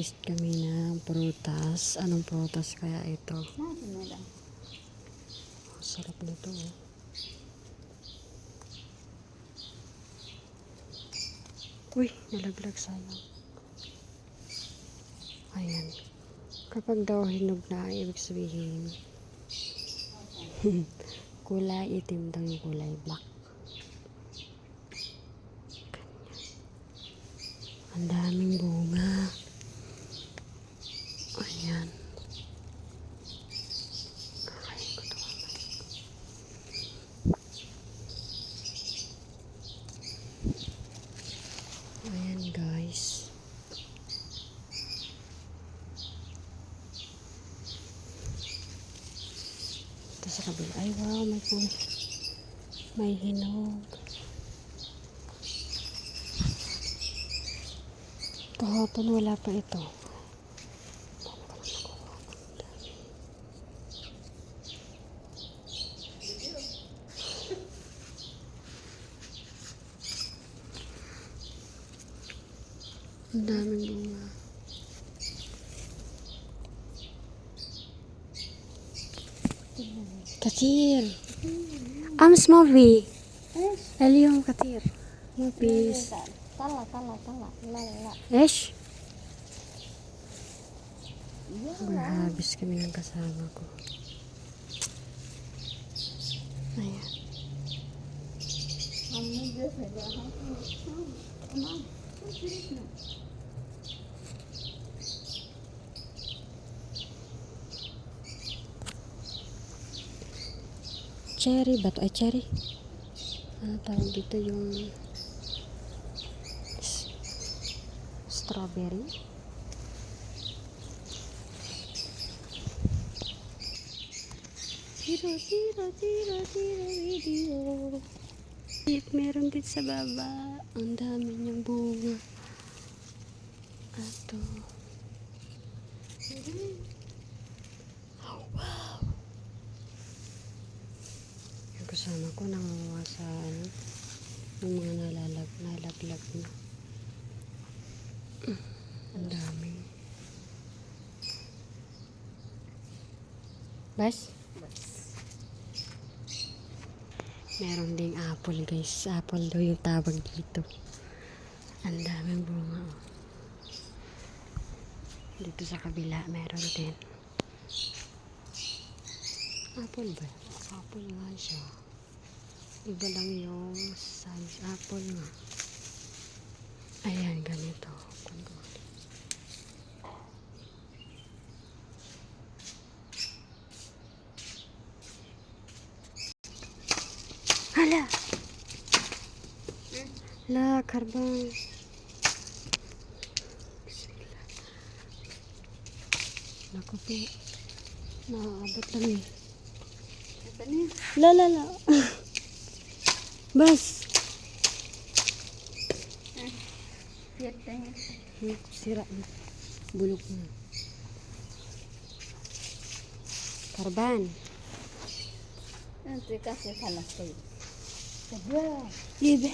Nag-harvest kami ng prutas. Anong prutas kaya ito? Sarap nito. Uy, nalaglag sayang. Ayan. Kapag daw hinog na, ibig sabihin kulay itim daw yung kulay black. Ang daming bunga. Ayan. Kakain ko ito mamaya. Ayan guys. Ito sa kabila. Ay wow, may hinog. Kahapon wala pa ito. Ang daming bunga. Katir. Smoky. Elium katir. Mapis. Tala. Esh. Habis kami ng kasama ko. Ayan. Cherry ba to? Ay, cherry. Ano tawag dito yung strawberry? Zero video. Meron din sa baba. Ang dami niyang bunga. Ato. Oh, wow. Yung kasama ko nangunguha sa yung mga nalaglag na. Ang dami. Bas? Meron ding apple guys. Apple daw yung tawag dito. Ang daming bunga. Oh. Dito sa kabila meron din. Apple ba? Apple nga siya. Iba lang yung size. Apple nga. Ayan, ganito. Hala! La, karbang. Naku po. Naaabot lang eh. La. Bas! Sira na. Bulok na. Karban. Nanti kasih salah saya. Ibe.